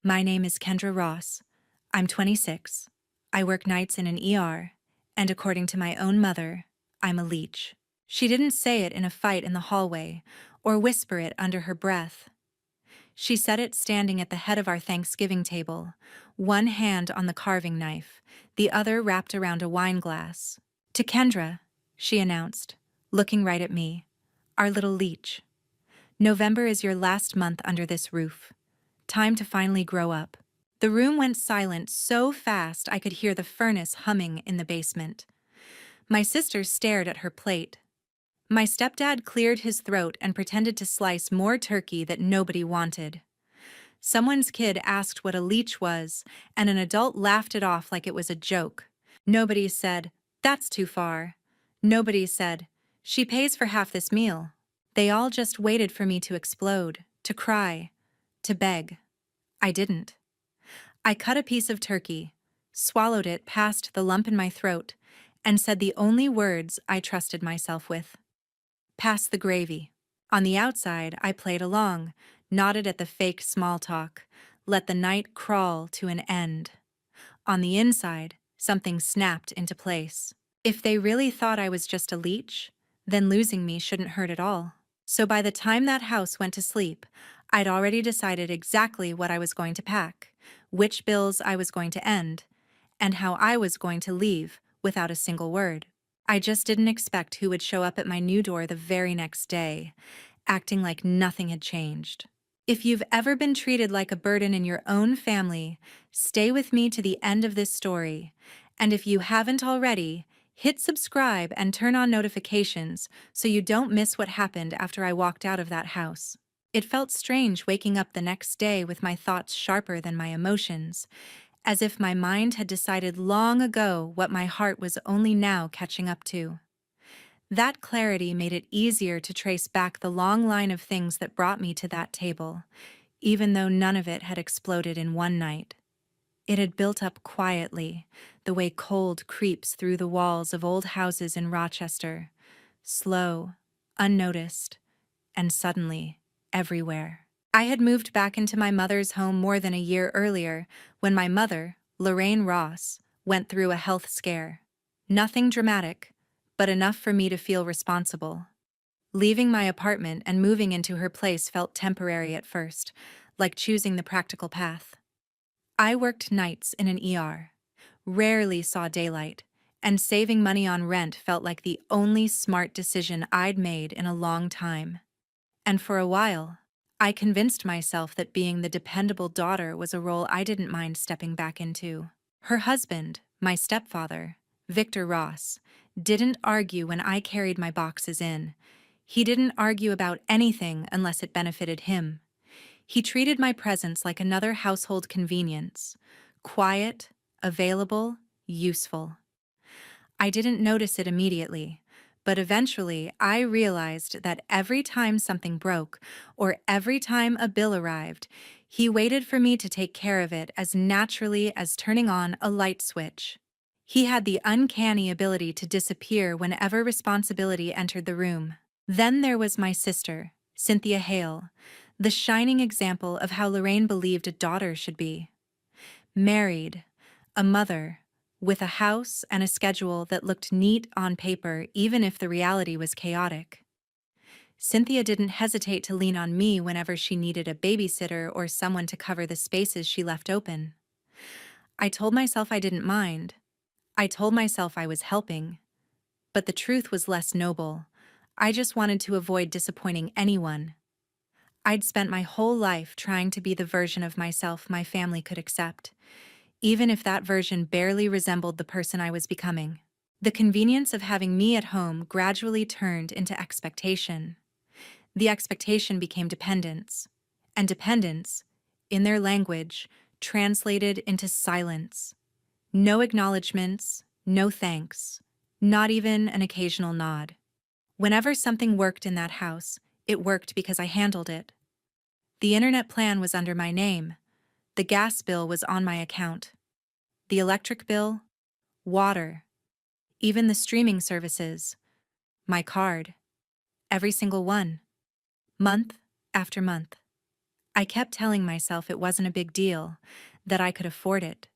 My name is Kendra Ross. I'm 26. I work nights in an ER, and according to my own mother, I'm a leech. She didn't say it in a fight in the hallway or whisper it under her breath. She said it standing at the head of our Thanksgiving table, one hand on the carving knife, the other wrapped around a wine glass. To Kendra, she announced, looking right at me, our little leech. November is your last month under this roof. Time to finally grow up. The room went silent so fast I could hear the furnace humming in the basement. My sister stared at her plate. My stepdad cleared his throat and pretended to slice more turkey that nobody wanted. Someone's kid asked what a leech was, and an adult laughed it off like it was a joke. Nobody said, "That's too far." Nobody said, "She pays for half this meal." They all just waited for me to explode, to cry, to beg. I didn't. I cut a piece of turkey, swallowed it past the lump in my throat, and said the only words I trusted myself with. Pass the gravy. On the outside, I played along, nodded at the fake small talk, let the night crawl to an end. On the inside, something snapped into place. If they really thought I was just a leech, then losing me shouldn't hurt at all. So by the time that house went to sleep, I'd already decided exactly what I was going to pack, which bills I was going to end, and how I was going to leave without a single word. I just didn't expect who would show up at my new door the very next day, acting like nothing had changed. If you've ever been treated like a burden in your own family, stay with me to the end of this story. And if you haven't already, hit subscribe and turn on notifications so you don't miss what happened after I walked out of that house. It felt strange waking up the next day with my thoughts sharper than my emotions, as if my mind had decided long ago what my heart was only now catching up to. That clarity made it easier to trace back the long line of things that brought me to that table, even though none of it had exploded in one night. It had built up quietly, the way cold creeps through the walls of old houses in Rochester, slow, unnoticed, and suddenly, everywhere. I had moved back into my mother's home more than a year earlier when my mother, Lorraine Ross, went through a health scare. Nothing dramatic, but enough for me to feel responsible. Leaving my apartment and moving into her place felt temporary at first, like choosing the practical path. I worked nights in an ER, rarely saw daylight, and saving money on rent felt like the only smart decision I'd made in a long time. And for a while, I convinced myself that being the dependable daughter was a role I didn't mind stepping back into. Her husband, my stepfather, Victor Ross, didn't argue when I carried my boxes in. He didn't argue about anything unless it benefited him. He treated my presence like another household convenience, quiet, available, useful. I didn't notice it immediately, but eventually I realized that every time something broke or every time a bill arrived, he waited for me to take care of it as naturally as turning on a light switch. He had the uncanny ability to disappear whenever responsibility entered the room. Then there was my sister, Cynthia Hale, the shining example of how Lorraine believed a daughter should be. Married, a mother, with a house and a schedule that looked neat on paper even if the reality was chaotic. Cynthia didn't hesitate to lean on me whenever she needed a babysitter or someone to cover the spaces she left open. I told myself I didn't mind. I told myself I was helping. But the truth was less noble. I just wanted to avoid disappointing anyone. I'd spent my whole life trying to be the version of myself my family could accept, even if that version barely resembled the person I was becoming. The convenience of having me at home gradually turned into expectation. The expectation became dependence, and dependence, in their language, translated into silence. No acknowledgments, no thanks, not even an occasional nod. Whenever something worked in that house, it worked because I handled it. The internet plan was under my name. The gas bill was on my account. The electric bill, water, even the streaming services, my card, every single one, month after month. I kept telling myself it wasn't a big deal, that I could afford it,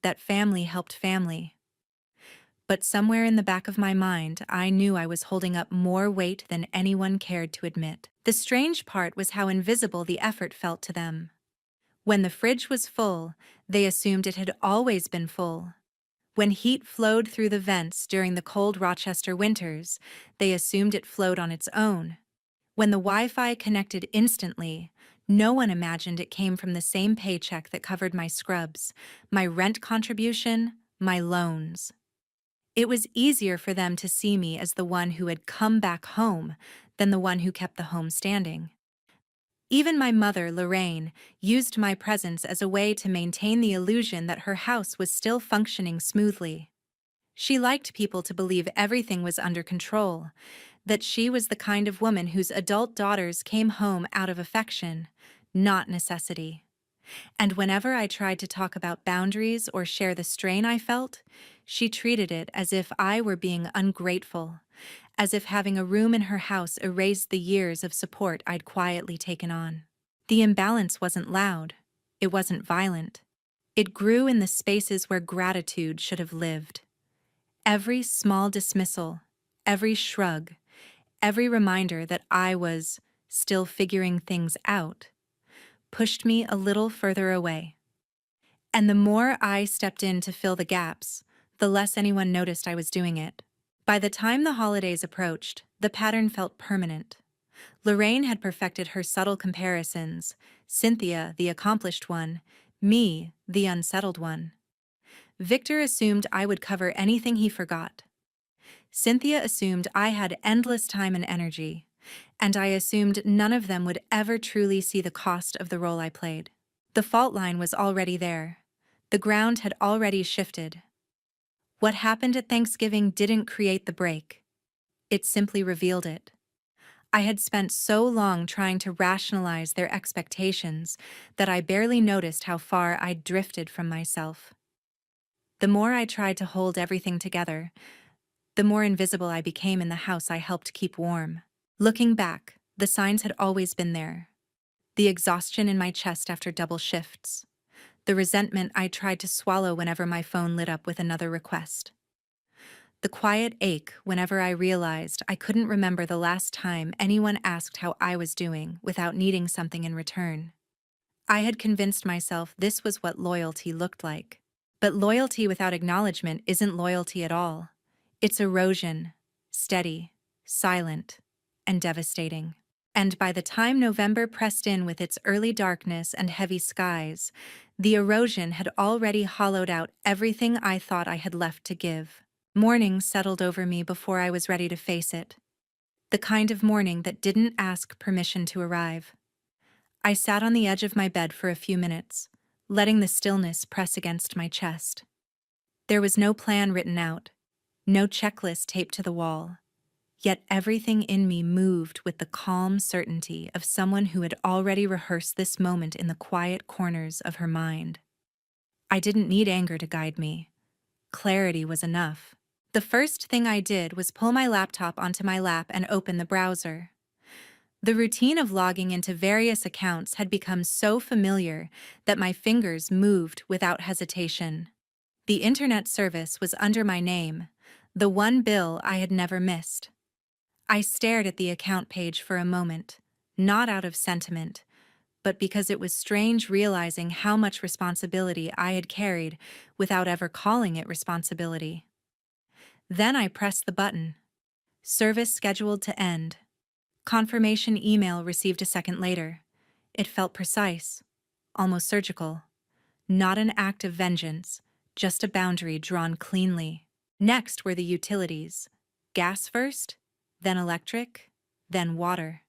that family helped family. But somewhere in the back of my mind, I knew I was holding up more weight than anyone cared to admit. The strange part was how invisible the effort felt to them. When the fridge was full, they assumed it had always been full. When heat flowed through the vents during the cold Rochester winters, they assumed it flowed on its own. When the Wi-Fi connected instantly, no one imagined it came from the same paycheck that covered my scrubs, my rent contribution, my loans. It was easier for them to see me as the one who had come back home than the one who kept the home standing. Even my mother, Lorraine, used my presence as a way to maintain the illusion that her house was still functioning smoothly. She liked people to believe everything was under control, that she was the kind of woman whose adult daughters came home out of affection, not necessity. And whenever I tried to talk about boundaries or share the strain I felt, she treated it as if I were being ungrateful, as if having a room in her house erased the years of support I'd quietly taken on. The imbalance wasn't loud. It wasn't violent. It grew in the spaces where gratitude should have lived. Every small dismissal, every shrug, every reminder that I was still figuring things out, pushed me a little further away. And the more I stepped in to fill the gaps, the less anyone noticed I was doing it. By the time the holidays approached, the pattern felt permanent. Lorraine had perfected her subtle comparisons, Cynthia, the accomplished one, me, the unsettled one. Victor assumed I would cover anything he forgot. Cynthia assumed I had endless time and energy, and I assumed none of them would ever truly see the cost of the role I played. The fault line was already there. The ground had already shifted. What happened at Thanksgiving didn't create the break. It simply revealed it. I had spent so long trying to rationalize their expectations that I barely noticed how far I'd drifted from myself. The more I tried to hold everything together, the more invisible I became in the house I helped keep warm. Looking back, the signs had always been there. The exhaustion in my chest after double shifts. The resentment I tried to swallow whenever my phone lit up with another request. The quiet ache whenever I realized I couldn't remember the last time anyone asked how I was doing without needing something in return. I had convinced myself this was what loyalty looked like. But loyalty without acknowledgement isn't loyalty at all. It's erosion, steady, silent, and devastating. And by the time November pressed in with its early darkness and heavy skies, the erosion had already hollowed out everything I thought I had left to give. Morning settled over me before I was ready to face it. The kind of morning that didn't ask permission to arrive. I sat on the edge of my bed for a few minutes, letting the stillness press against my chest. There was no plan written out, no checklist taped to the wall. Yet everything in me moved with the calm certainty of someone who had already rehearsed this moment in the quiet corners of her mind. I didn't need anger to guide me. Clarity was enough. The first thing I did was pull my laptop onto my lap and open the browser. The routine of logging into various accounts had become so familiar that my fingers moved without hesitation. The internet service was under my name, the one bill I had never missed. I stared at the account page for a moment, not out of sentiment, but because it was strange realizing how much responsibility I had carried without ever calling it responsibility. Then I pressed the button. Service scheduled to end. Confirmation email received a second later. It felt precise, almost surgical. Not an act of vengeance, just a boundary drawn cleanly. Next were the utilities. Gas first, then electric, then water.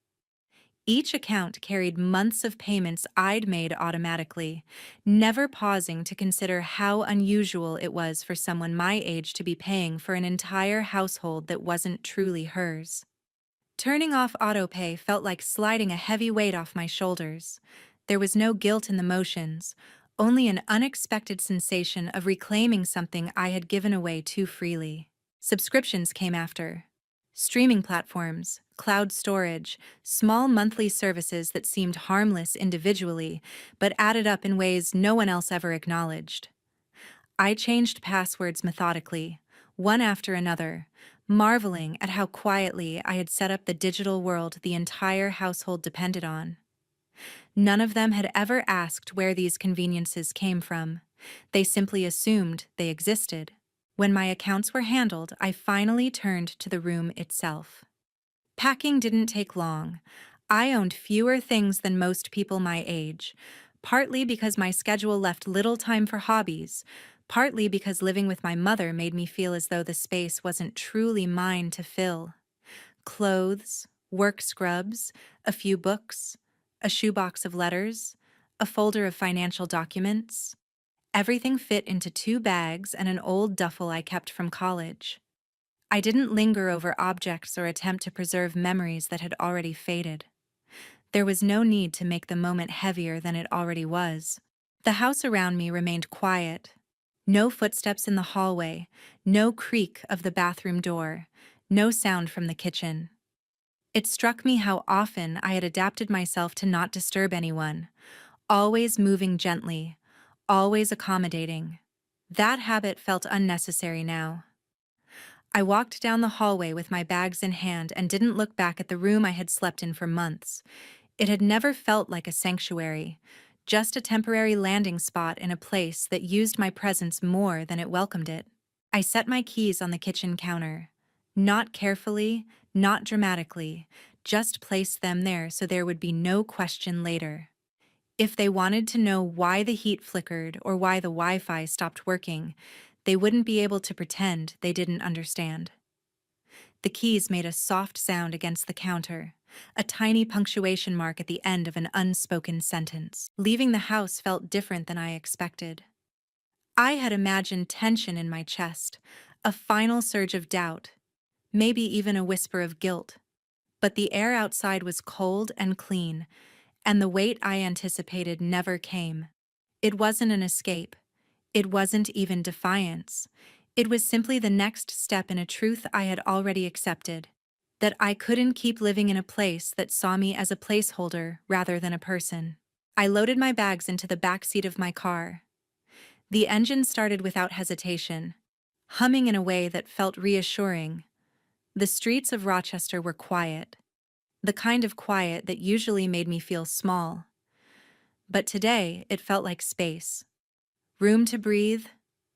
Each account carried months of payments I'd made automatically, never pausing to consider how unusual it was for someone my age to be paying for an entire household that wasn't truly hers. Turning off autopay felt like sliding a heavy weight off my shoulders. There was no guilt in the motions, only an unexpected sensation of reclaiming something I had given away too freely. Subscriptions came after. Streaming platforms, cloud storage, small monthly services that seemed harmless individually, but added up in ways no one else ever acknowledged. I changed passwords methodically, one after another, marveling at how quietly I had set up the digital world the entire household depended on. None of them had ever asked where these conveniences came from. They simply assumed they existed. When my accounts were handled, I finally turned to the room itself. Packing didn't take long. I owned fewer things than most people my age, partly because my schedule left little time for hobbies, partly because living with my mother made me feel as though the space wasn't truly mine to fill. Clothes, work scrubs, a few books, a shoebox of letters, a folder of financial documents. Everything fit into 2 bags and an old duffel I kept from college. I didn't linger over objects or attempt to preserve memories that had already faded. There was no need to make the moment heavier than it already was. The house around me remained quiet. No footsteps in the hallway, no creak of the bathroom door, no sound from the kitchen. It struck me how often I had adapted myself to not disturb anyone, always moving gently, always accommodating. That habit felt unnecessary now. I walked down the hallway with my bags in hand and didn't look back at the room I had slept in for months. It had never felt like a sanctuary, just a temporary landing spot in a place that used my presence more than it welcomed it. I set my keys on the kitchen counter. Not carefully, not dramatically, just placed them there so there would be no question later. If they wanted to know why the heat flickered or why the Wi-Fi stopped working, they wouldn't be able to pretend they didn't understand. The keys made a soft sound against the counter, a tiny punctuation mark at the end of an unspoken sentence. Leaving the house felt different than I expected. I had imagined tension in my chest, a final surge of doubt, maybe even a whisper of guilt. But the air outside was cold and clean, and the weight I anticipated never came. It wasn't an escape. It wasn't even defiance. It was simply the next step in a truth I had already accepted, that I couldn't keep living in a place that saw me as a placeholder rather than a person. I loaded my bags into the back seat of my car. The engine started without hesitation, humming in a way that felt reassuring. The streets of Rochester were quiet, the kind of quiet that usually made me feel small. But today, it felt like space. Room to breathe,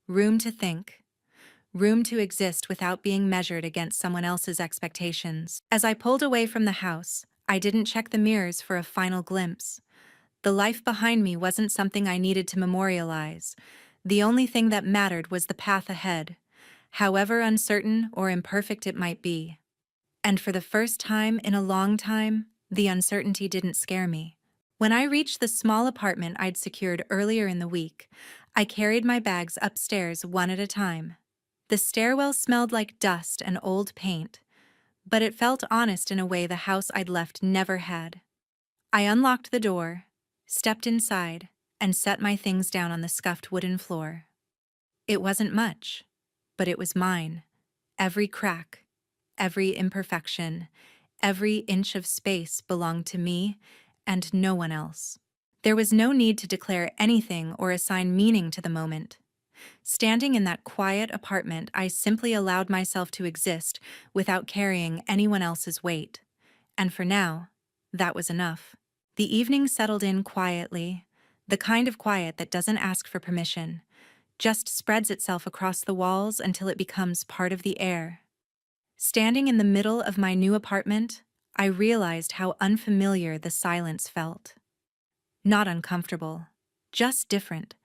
room to think, room to exist without being measured against someone else's expectations. As I pulled away from the house, I didn't check the mirrors for a final glimpse. The life behind me wasn't something I needed to memorialize. The only thing that mattered was the path ahead, however uncertain or imperfect it might be. And for the first time in a long time, the uncertainty didn't scare me. When I reached the small apartment I'd secured earlier in the week, I carried my bags upstairs one at a time. The stairwell smelled like dust and old paint, but it felt honest in a way the house I'd left never had. I unlocked the door, stepped inside, and set my things down on the scuffed wooden floor. It wasn't much, but it was mine. Every crack, every imperfection, every inch of space belonged to me and no one else. There was no need to declare anything or assign meaning to the moment. Standing in that quiet apartment, I simply allowed myself to exist without carrying anyone else's weight. And for now, that was enough. The evening settled in quietly, the kind of quiet that doesn't ask for permission, just spreads itself across the walls until it becomes part of the air. Standing in the middle of my new apartment, I realized how unfamiliar the silence felt. Not uncomfortable, just different,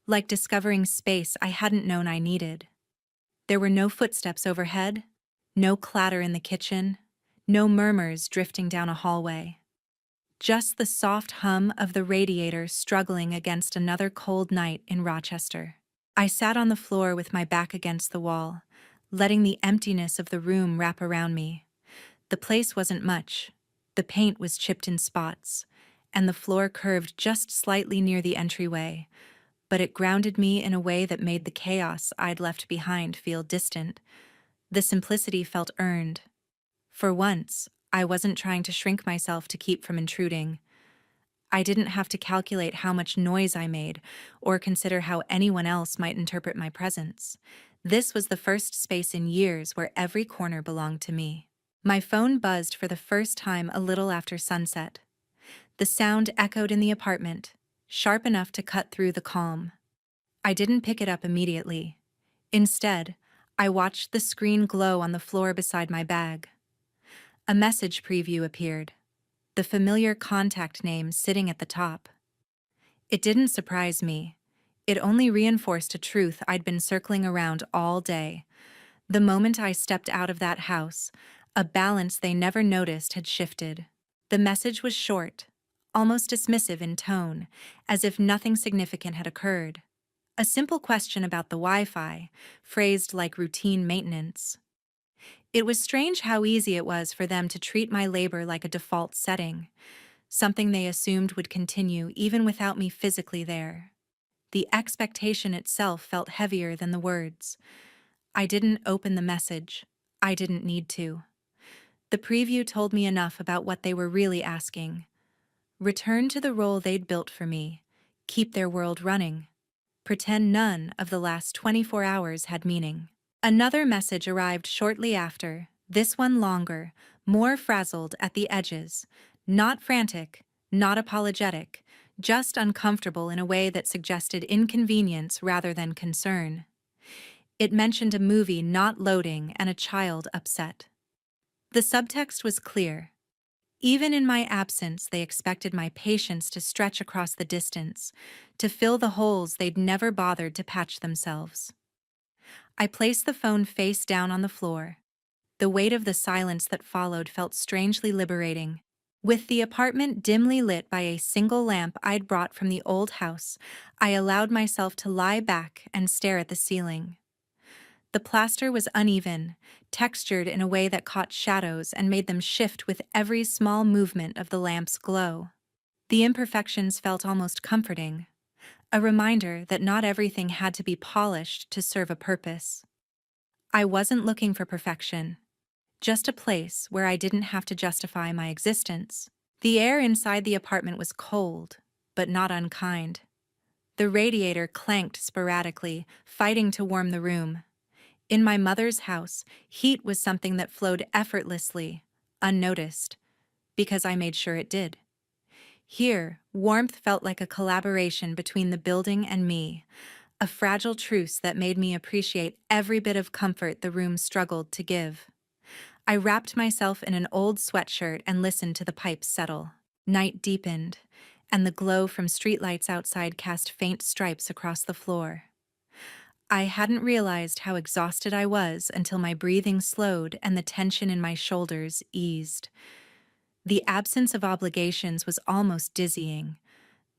like discovering space I hadn't known I needed. There were no footsteps overhead, no clatter in the kitchen, no murmurs drifting down a hallway. Just the soft hum of the radiator struggling against another cold night in Rochester. I sat on the floor with my back against the wall, letting the emptiness of the room wrap around me. The place wasn't much. The paint was chipped in spots, and the floor curved just slightly near the entryway, but it grounded me in a way that made the chaos I'd left behind feel distant. The simplicity felt earned, For once, I wasn't trying to shrink myself to keep from intruding. I didn't have to calculate how much noise I made or consider how anyone else might interpret my presence. This was the first space in years where every corner belonged to me. My phone buzzed for the first time a little after sunset. The sound echoed in the apartment, sharp enough to cut through the calm. I didn't pick it up immediately. Instead, I watched the screen glow on the floor beside my bag. A message preview appeared, the familiar contact name sitting at the top. It didn't surprise me. It only reinforced a truth I'd been circling around all day. The moment I stepped out of that house, a balance they never noticed had shifted. The message was short, almost dismissive in tone, as if nothing significant had occurred. A simple question about the Wi-Fi, phrased like routine maintenance. It was strange how easy it was for them to treat my labor like a default setting, something they assumed would continue even without me physically there. The expectation itself felt heavier than the words. I didn't open the message. I didn't need to. The preview told me enough about what they were really asking. Return to the role they'd built for me. Keep their world running. Pretend none of the last 24 hours had meaning. Another message arrived shortly after, this one longer, more frazzled at the edges. Not frantic, not apologetic, just uncomfortable in a way that suggested inconvenience rather than concern. It mentioned a movie not loading and a child upset. The subtext was clear. Even in my absence, they expected my patience to stretch across the distance, to fill the holes they'd never bothered to patch themselves. I placed the phone face down on the floor. The weight of the silence that followed felt strangely liberating. With the apartment dimly lit by a single lamp I'd brought from the old house, I allowed myself to lie back and stare at the ceiling. The plaster was uneven, textured in a way that caught shadows and made them shift with every small movement of the lamp's glow. The imperfections felt almost comforting, a reminder that not everything had to be polished to serve a purpose. I wasn't looking for perfection, just a place where I didn't have to justify my existence. The air inside the apartment was cold, but not unkind. The radiator clanked sporadically, fighting to warm the room. In my mother's house, heat was something that flowed effortlessly, unnoticed, because I made sure it did. Here, warmth felt like a collaboration between the building and me, a fragile truce that made me appreciate every bit of comfort the room struggled to give. I wrapped myself in an old sweatshirt and listened to the pipes settle. Night deepened, and the glow from streetlights outside cast faint stripes across the floor. I hadn't realized how exhausted I was until my breathing slowed and the tension in my shoulders eased. The absence of obligations was almost dizzying.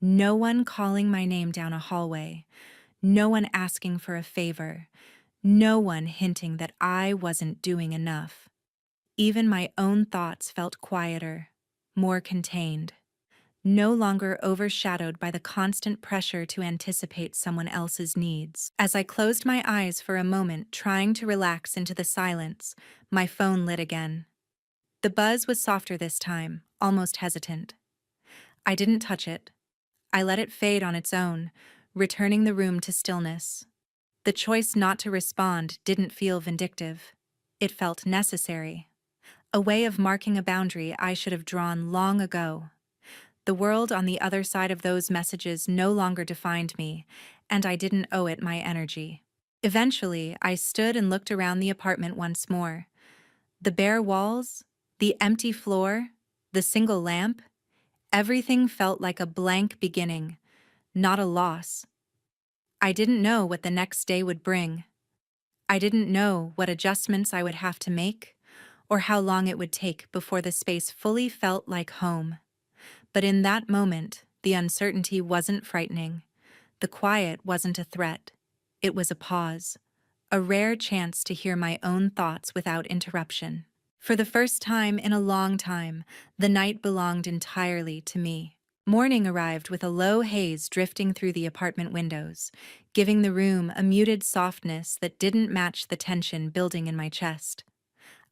No one calling my name down a hallway. No one asking for a favor. No one hinting that I wasn't doing enough. Even my own thoughts felt quieter, more contained, no longer overshadowed by the constant pressure to anticipate someone else's needs. As I closed my eyes for a moment, trying to relax into the silence, my phone lit again. The buzz was softer this time, almost hesitant. I didn't touch it. I let it fade on its own, returning the room to stillness. The choice not to respond didn't feel vindictive. It felt necessary. A way of marking a boundary I should have drawn long ago. The world on the other side of those messages no longer defined me, and I didn't owe it my energy. Eventually, I stood and looked around the apartment once more. The bare walls, the empty floor, the single lamp, everything felt like a blank beginning, not a loss. I didn't know what the next day would bring. I didn't know what adjustments I would have to make, or how long it would take before the space fully felt like home. But in that moment, the uncertainty wasn't frightening. The quiet wasn't a threat. It was a pause, a rare chance to hear my own thoughts without interruption. For the first time in a long time, the night belonged entirely to me. Morning arrived with a low haze drifting through the apartment windows, giving the room a muted softness that didn't match the tension building in my chest.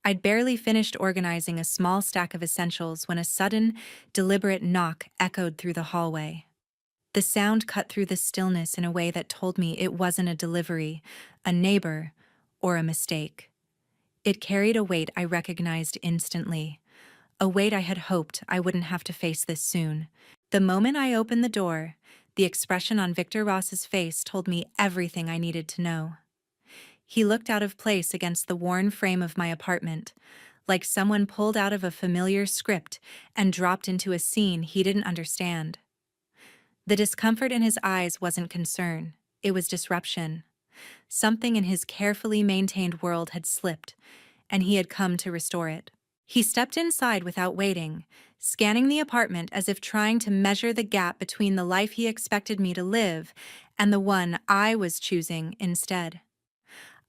I'd barely finished organizing a small stack of essentials when a sudden, deliberate knock echoed through the hallway. The sound cut through the stillness in a way that told me it wasn't a delivery, a neighbor, or a mistake. It carried a weight I recognized instantly, a weight I had hoped I wouldn't have to face this soon. The moment I opened the door, the expression on Victor Ross's face told me everything I needed to know. He looked out of place against the worn frame of my apartment, like someone pulled out of a familiar script and dropped into a scene he didn't understand. The discomfort in his eyes wasn't concern, it was disruption. Something in his carefully maintained world had slipped, and he had come to restore it. He stepped inside without waiting, scanning the apartment as if trying to measure the gap between the life he expected me to live and the one I was choosing instead.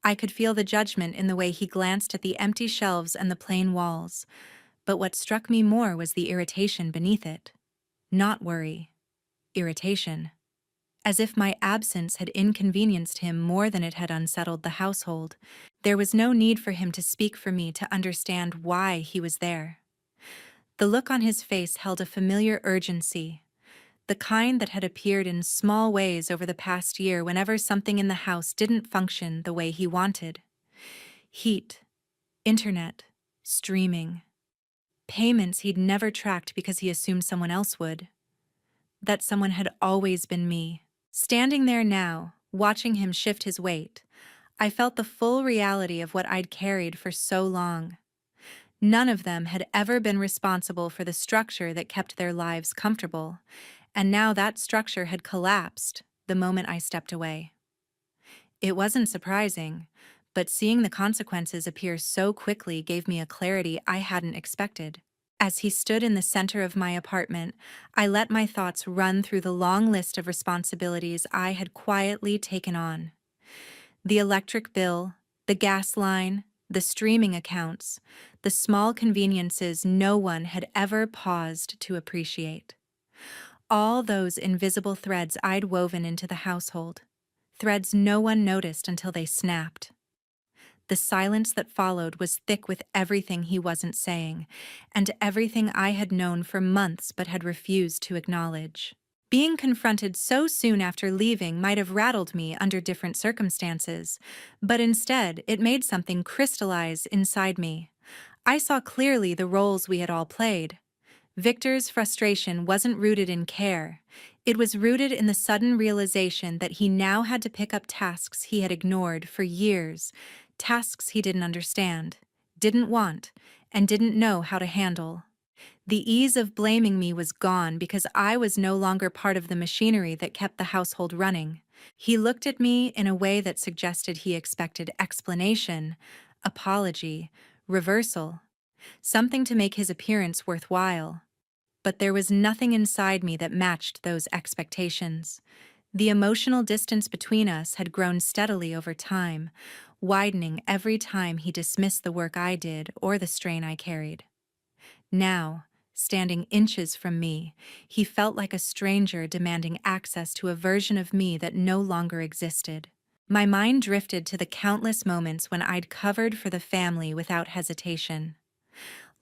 I could feel the judgment in the way he glanced at the empty shelves and the plain walls, but what struck me more was the irritation beneath it. Not worry. Irritation. As if my absence had inconvenienced him more than it had unsettled the household. There was no need for him to speak for me to understand why he was there. The look on his face held a familiar urgency, the kind that had appeared in small ways over the past year whenever something in the house didn't function the way he wanted. Heat, internet, streaming, payments he'd never tracked because he assumed someone else would. That someone had always been me. Standing there now, watching him shift his weight, I felt the full reality of what I'd carried for so long. None of them had ever been responsible for the structure that kept their lives comfortable, and now that structure had collapsed the moment I stepped away. It wasn't surprising, but seeing the consequences appear so quickly gave me a clarity I hadn't expected. As he stood in the center of my apartment, I let my thoughts run through the long list of responsibilities I had quietly taken on. The electric bill, the gas line, the streaming accounts, the small conveniences no one had ever paused to appreciate. All those invisible threads I'd woven into the household, threads no one noticed until they snapped. The silence that followed was thick with everything he wasn't saying, and everything I had known for months but had refused to acknowledge. Being confronted so soon after leaving might have rattled me under different circumstances, but instead it made something crystallize inside me. I saw clearly the roles we had all played. Victor's frustration wasn't rooted in care. It was rooted in the sudden realization that he now had to pick up tasks he had ignored for years, tasks he didn't understand, didn't want, and didn't know how to handle. The ease of blaming me was gone because I was no longer part of the machinery that kept the household running. He looked at me in a way that suggested he expected explanation, apology, reversal, something to make his appearance worthwhile. But there was nothing inside me that matched those expectations. The emotional distance between us had grown steadily over time, widening every time he dismissed the work I did or the strain I carried. Now, standing inches from me, he felt like a stranger demanding access to a version of me that no longer existed. My mind drifted to the countless moments when I'd covered for the family without hesitation.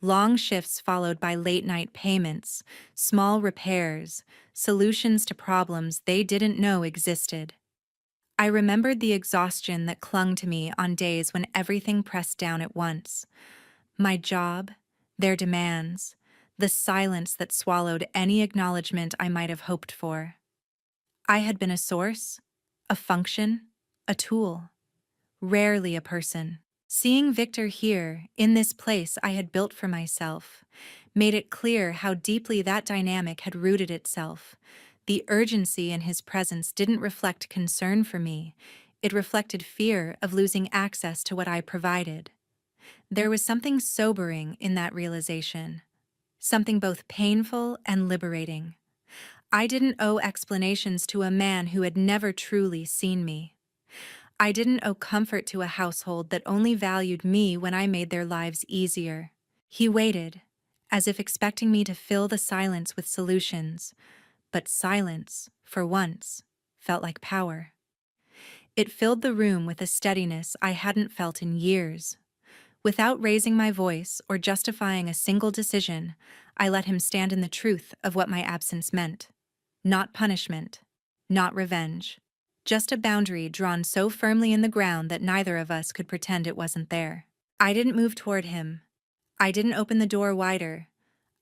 Long shifts followed by late-night payments, small repairs, solutions to problems they didn't know existed. I remembered the exhaustion that clung to me on days when everything pressed down at once. My job, their demands, the silence that swallowed any acknowledgement I might have hoped for. I had been a source, a function, a tool, rarely a person. Seeing Victor here, in this place I had built for myself, made it clear how deeply that dynamic had rooted itself. The urgency in his presence didn't reflect concern for me. It reflected fear of losing access to what I provided. There was something sobering in that realization, something both painful and liberating. I didn't owe explanations to a man who had never truly seen me. I didn't owe comfort to a household that only valued me when I made their lives easier. He waited, as if expecting me to fill the silence with solutions, but silence, for once, felt like power. It filled the room with a steadiness I hadn't felt in years. Without raising my voice or justifying a single decision, I let him stand in the truth of what my absence meant. Not punishment, not revenge. Just a boundary drawn so firmly in the ground that neither of us could pretend it wasn't there. I didn't move toward him. I didn't open the door wider.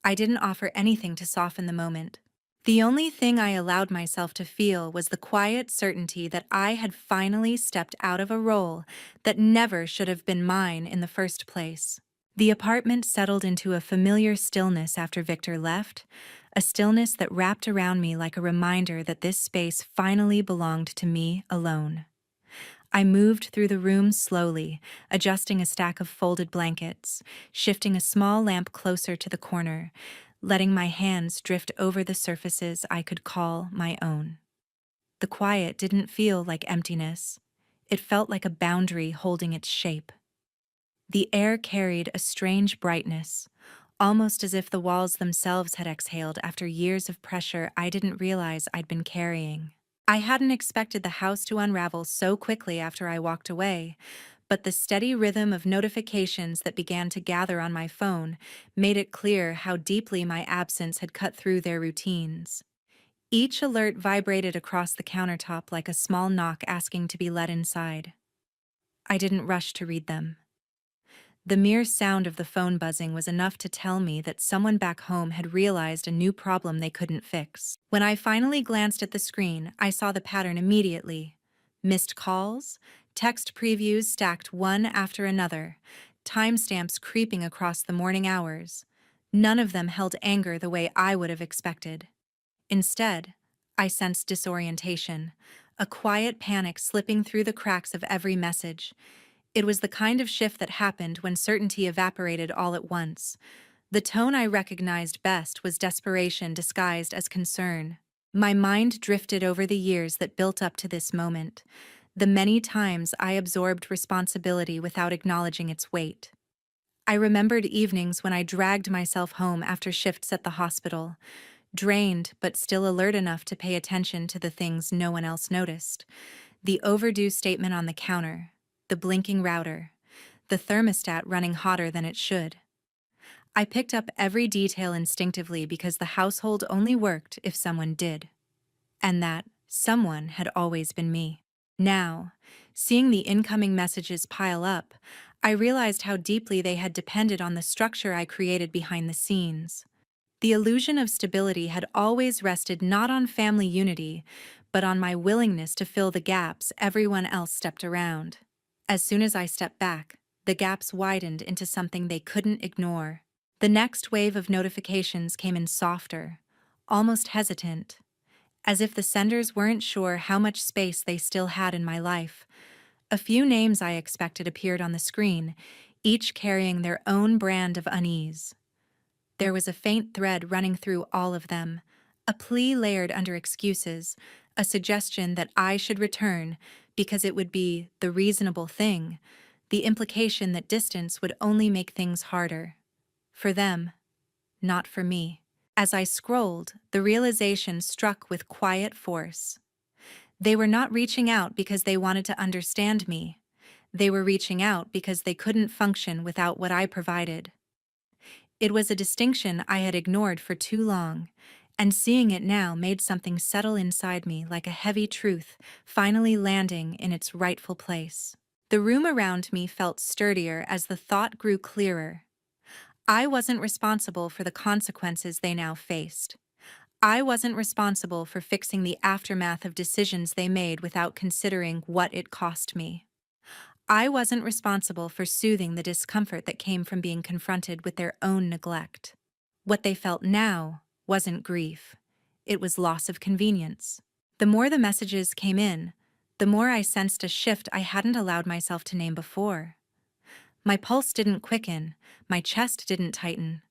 I didn't offer anything to soften the moment. The only thing I allowed myself to feel was the quiet certainty that I had finally stepped out of a role that never should have been mine in the first place. The apartment settled into a familiar stillness after Victor left, a stillness that wrapped around me like a reminder that this space finally belonged to me alone. I moved through the room slowly, adjusting a stack of folded blankets, shifting a small lamp closer to the corner, letting my hands drift over the surfaces I could call my own. The quiet didn't feel like emptiness. It felt like a boundary holding its shape. The air carried a strange brightness, almost as if the walls themselves had exhaled after years of pressure I didn't realize I'd been carrying. I hadn't expected the house to unravel so quickly after I walked away, but the steady rhythm of notifications that began to gather on my phone made it clear how deeply my absence had cut through their routines. Each alert vibrated across the countertop like a small knock asking to be let inside. I didn't rush to read them. The mere sound of the phone buzzing was enough to tell me that someone back home had realized a new problem they couldn't fix. When I finally glanced at the screen, I saw the pattern immediately. Missed calls, text previews stacked one after another, timestamps creeping across the morning hours. None of them held anger the way I would have expected. Instead, I sensed disorientation, a quiet panic slipping through the cracks of every message. It was the kind of shift that happened when certainty evaporated all at once. The tone I recognized best was desperation disguised as concern. My mind drifted over the years that built up to this moment, the many times I absorbed responsibility without acknowledging its weight. I remembered evenings when I dragged myself home after shifts at the hospital, drained but still alert enough to pay attention to the things no one else noticed. The overdue statement on the counter, the blinking router, the thermostat running hotter than it should. I picked up every detail instinctively because the household only worked if someone did. And that someone had always been me. Now, seeing the incoming messages pile up, I realized how deeply they had depended on the structure I created behind the scenes. The illusion of stability had always rested not on family unity, but on my willingness to fill the gaps everyone else stepped around. As soon as I stepped back, the gaps widened into something they couldn't ignore. The next wave of notifications came in softer, almost hesitant, as if the senders weren't sure how much space they still had in my life. A few names I expected appeared on the screen, each carrying their own brand of unease. There was a faint thread running through all of them, a plea layered under excuses, a suggestion that I should return because it would be the reasonable thing, the implication that distance would only make things harder. For them, not for me. As I scrolled, the realization struck with quiet force. They were not reaching out because they wanted to understand me. They were reaching out because they couldn't function without what I provided. It was a distinction I had ignored for too long, and seeing it now made something settle inside me like a heavy truth finally landing in its rightful place. The room around me felt sturdier as the thought grew clearer. I wasn't responsible for the consequences they now faced. I wasn't responsible for fixing the aftermath of decisions they made without considering what it cost me. I wasn't responsible for soothing the discomfort that came from being confronted with their own neglect. What they felt now wasn't grief. It was loss of convenience. The more the messages came in, the more I sensed a shift I hadn't allowed myself to name before. My pulse didn't quicken, my chest didn't tighten.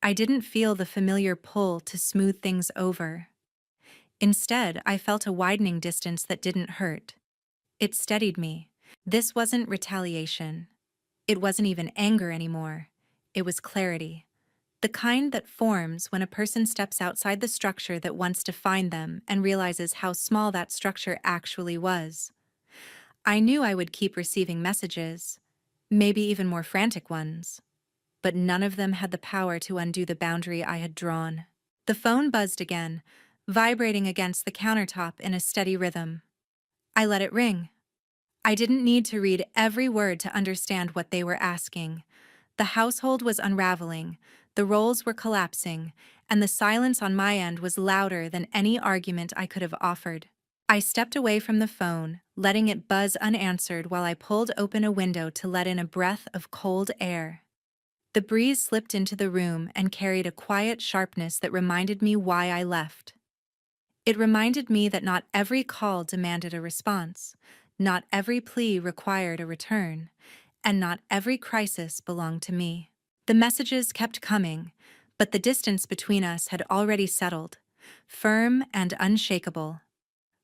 I didn't feel the familiar pull to smooth things over. Instead, I felt a widening distance that didn't hurt. It steadied me. This wasn't retaliation. It wasn't even anger anymore. It was clarity. The kind that forms when a person steps outside the structure that once defined them and realizes how small that structure actually was. I knew I would keep receiving messages. maybe even more frantic ones. But none of them had the power to undo the boundary I had drawn. The phone buzzed again, vibrating against the countertop in a steady rhythm. I let it ring. I didn't need to read every word to understand what they were asking. The household was unraveling, the roles were collapsing, and the silence on my end was louder than any argument I could have offered. I stepped away from the phone, letting it buzz unanswered while I pulled open a window to let in a breath of cold air. The breeze slipped into the room and carried a quiet sharpness that reminded me why I left. It reminded me that not every call demanded a response, not every plea required a return, and not every crisis belonged to me. The messages kept coming, but the distance between us had already settled, firm and unshakable.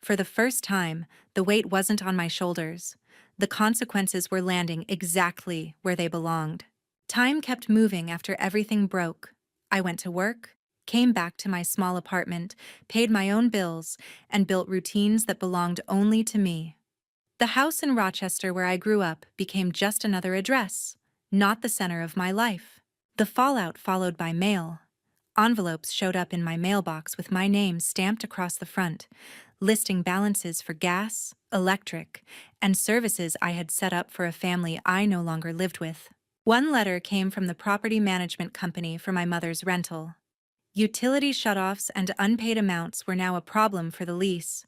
For the first time, the weight wasn't on my shoulders. The consequences were landing exactly where they belonged. Time kept moving after everything broke. I went to work, came back to my small apartment, paid my own bills, and built routines that belonged only to me. The house in Rochester where I grew up became just another address, not the center of my life. The fallout followed by mail. Envelopes showed up in my mailbox with my name stamped across the front, listing balances for gas, electric, and services I had set up for a family I no longer lived with. One letter came from the property management company for my mother's rental. Utility shutoffs and unpaid amounts were now a problem for the lease.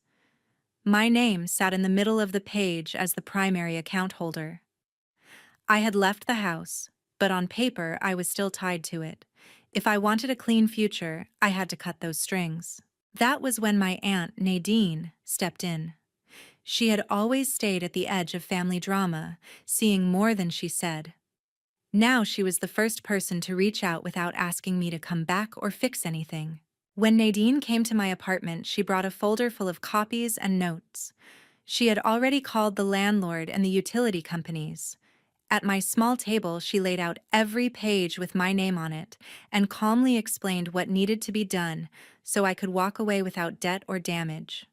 My name sat in the middle of the page as the primary account holder. I had left the house, but on paper I was still tied to it. If I wanted a clean future, I had to cut those strings. That was when my aunt, Nadine, stepped in. She had always stayed at the edge of family drama, seeing more than she said. Now she was the first person to reach out without asking me to come back or fix anything. When Nadine came to my apartment, she brought a folder full of copies and notes. She had already called the landlord and the utility companies. At my small table, she laid out every page with my name on it and calmly explained what needed to be done so I could walk away without debt or damage.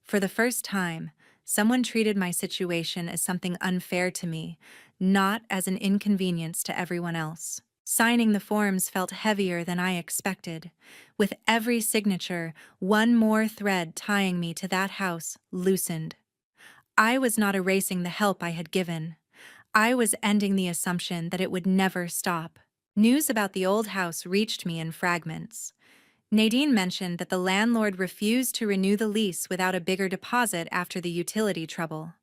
For the first time, someone treated my situation as something unfair to me, not as an inconvenience to everyone else. Signing the forms felt heavier than I expected. With every signature, one more thread tying me to that house loosened. I was not erasing the help I had given. I was ending the assumption that it would never stop. News about the old house reached me in fragments. Nadine mentioned that the landlord refused to renew the lease without a bigger deposit after the utility trouble.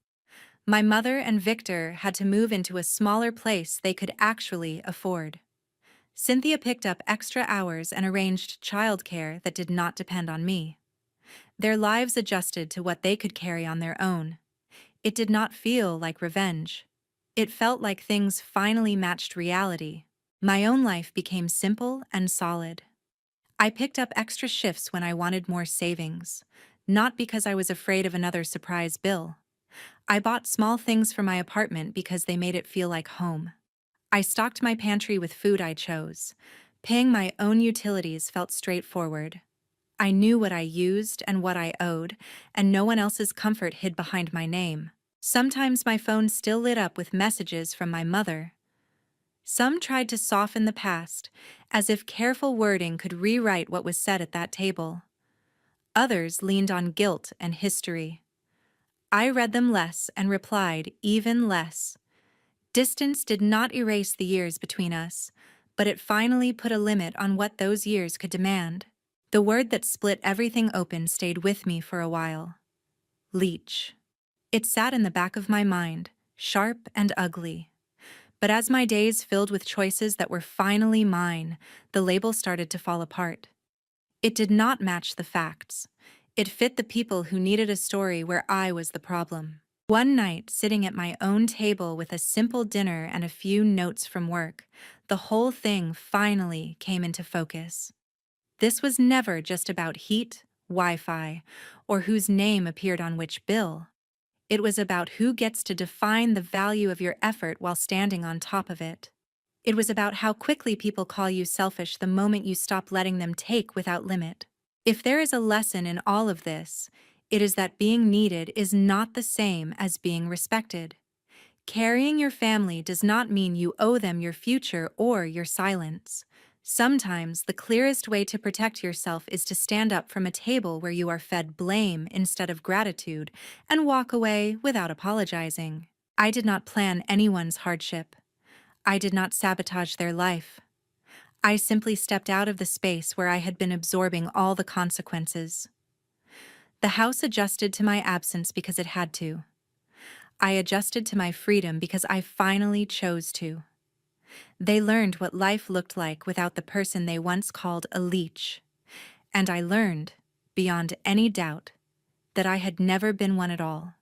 My mother and Victor had to move into a smaller place they could actually afford. Cynthia picked up extra hours and arranged childcare that did not depend on me. Their lives adjusted to what they could carry on their own. It did not feel like revenge. It felt like things finally matched reality. My own life became simple and solid. I picked up extra shifts when I wanted more savings, not because I was afraid of another surprise bill. I bought small things for my apartment because they made it feel like home. I stocked my pantry with food I chose. Paying my own utilities felt straightforward. I knew what I used and what I owed, and no one else's comfort hid behind my name. Sometimes my phone still lit up with messages from my mother. Some tried to soften the past, as if careful wording could rewrite what was said at that table. Others leaned on guilt and history. I read them less and replied even less. Distance did not erase the years between us, but it finally put a limit on what those years could demand. The word that split everything open stayed with me for a while. Leech. It sat in the back of my mind, sharp and ugly. But as my days filled with choices that were finally mine, the label started to fall apart. It did not match the facts. It fit the people who needed a story where I was the problem. One night, sitting at my own table with a simple dinner and a few notes from work, the whole thing finally came into focus. This was never just about heat, Wi-Fi, or whose name appeared on which bill. It was about who gets to define the value of your effort while standing on top of it. It was about how quickly people call you selfish the moment you stop letting them take without limit. If there is a lesson in all of this, it is that being needed is not the same as being respected. Carrying your family does not mean you owe them your future or your silence. Sometimes the clearest way to protect yourself is to stand up from a table where you are fed blame instead of gratitude and walk away without apologizing. I did not plan anyone's hardship. I did not sabotage their life. I simply stepped out of the space where I had been absorbing all the consequences. The house adjusted to my absence because it had to. I adjusted to my freedom because I finally chose to. They learned what life looked like without the person they once called a leech. And I learned, beyond any doubt, that I had never been one at all.